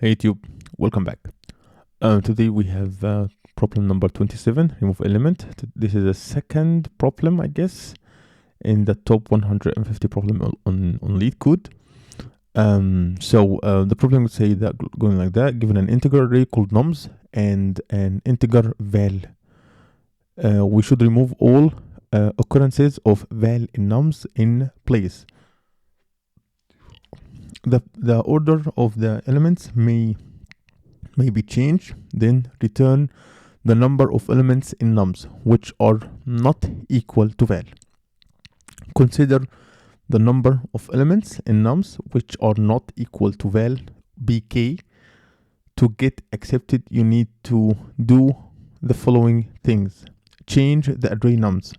Hey YouTube, welcome back. Today we have problem number 27, remove element. This is the second problem, I guess, in the top 150 problem on LeetCode. The problem would say that going like that, given an integer array called nums and an integer val. We should remove all occurrences of val in nums in place. The order of the elements may be changed, then return the number of elements in nums which are not equal to val. Consider the number of elements in nums which are not equal to val bk. To get accepted, you need to do the following things. Change the array nums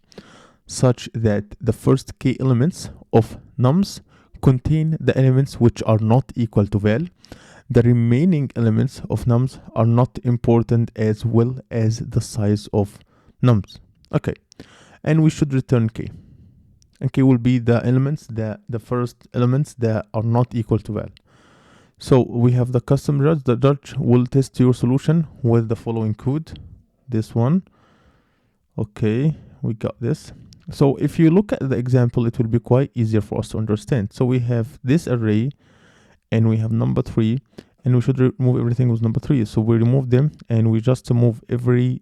such that the first k elements of nums contain the elements which are not equal to val. The remaining elements of nums are not important, as well as the size of nums. Okay, and we should return k. And k will be the elements, the first elements that are not equal to val. So we have the custom judge. The judge will test your solution with the following code. This one. Okay, we got this. So if you look at the example, it will be quite easier for us to understand. So we have this array and we have number 3, and we should remove everything with number 3. So we remove them and we just remove every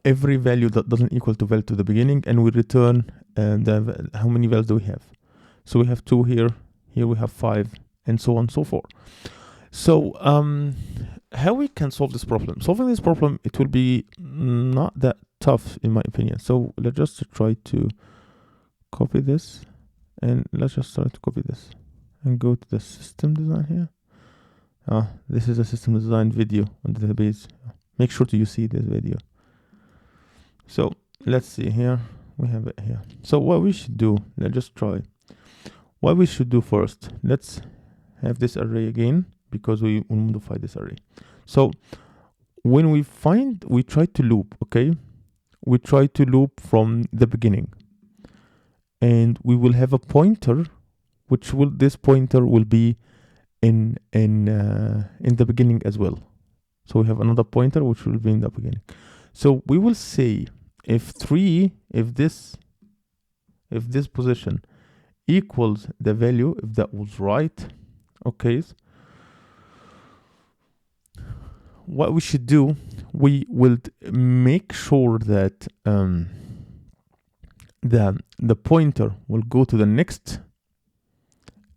every value that doesn't equal to val to the beginning, and we return how many vals do we have. So we have 2 here, here we have 5, and so on and so forth. So how we can solve this problem? Solving this problem, it will be not that tough in my opinion. So let's just try to copy this, and let's just try to copy this and go to the system design here. This is a system design video on the database. Make sure you see this video. So let's see here, we have it here. So what we should do, let's just try. What we should do first, let's have this array again, because we will modify this array. So when we try to loop, okay? We try to loop from the beginning, and we will have a pointer, this pointer will be in the beginning as well. So we have another pointer which will be in the beginning. So we will say if this position equals the value, if that was right, okay, what we should do, we will make sure that the pointer will go to the next,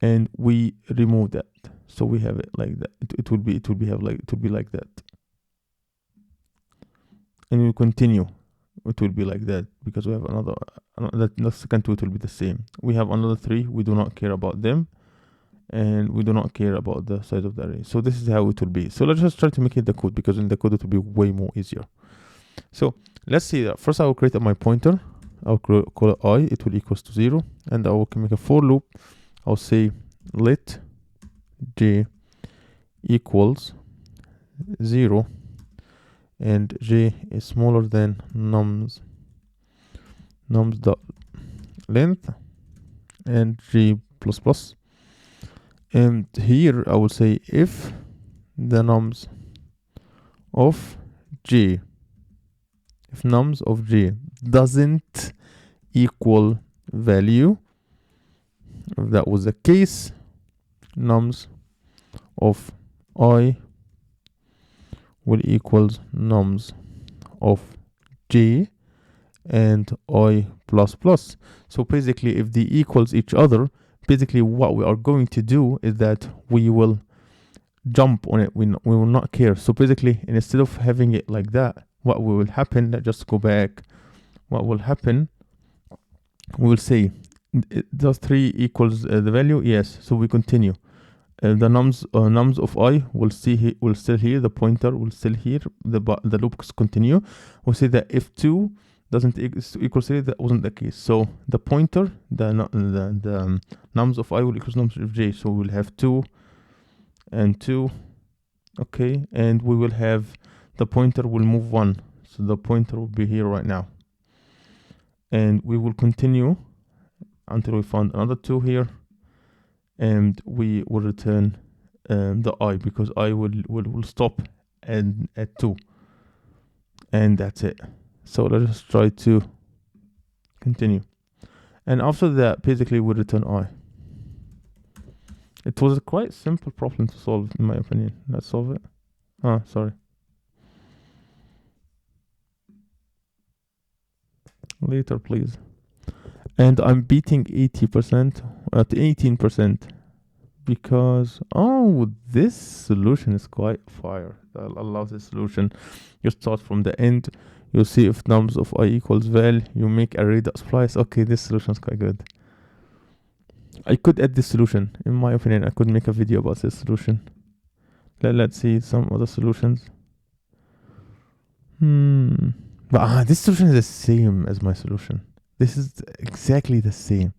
and we remove that. So we have it like that. It will be like that, and we continue. It will be like that because we have another the second 2, it will be the same. We have another 3. We do not care about them, and we do not care about the size of the array. So this is how it will be. So let's just try to make it the code, because in the code it will be way more easier. So let's see that. First I will create my pointer. I'll call it I. It will equals to 0, and I will make a for loop. I'll say let j equals 0, and j is smaller than nums dot length and g plus plus. And here I will say if the nums of j doesn't equal value, if that was the case, nums of I will equals nums of j and I plus plus. So basically, if they equals each other, basically what we are going to do is that we will jump on it. We will not care. So basically, instead of having it like that, what will happen, let's just go back. What will happen, we will say does 3 equals the value? Yes. So we continue. The nums of I will still here, the pointer will still here, the loops continue. We'll say that if 2 doesn't equal 3, that wasn't the case. So the pointer, the nums of I will equals nums of j. So we'll have 2 and 2, okay, and we will have the pointer will move 1. So the pointer will be here right now, and we will continue until we find another 2 here, and we will return the I, because I will stop and at 2, and that's it. So let's just try to continue, and after that basically we return I. It was a quite simple problem to solve, in my opinion. Let's solve it. Sorry. Later, please. And I'm beating 80% at 18%, because this solution is quite fire. I love this solution. You start from the end, you see if nums of I equals val, you make array dot splice. Okay, this solution is quite good. I could add this solution. In my opinion, I could make a video about this solution. Let's see some other solutions. But this solution is the same as my solution. This is exactly the same.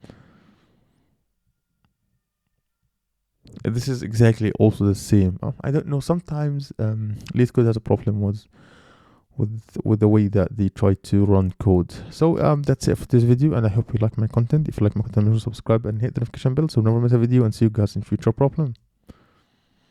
This is exactly also the same. I don't know. Sometimes LeetCode has a problem with the way that they try to run code. So that's it for this video, and I hope you like my content. If you like my content, make sure to subscribe and hit the notification bell so you never miss a video, and see you guys in future problem.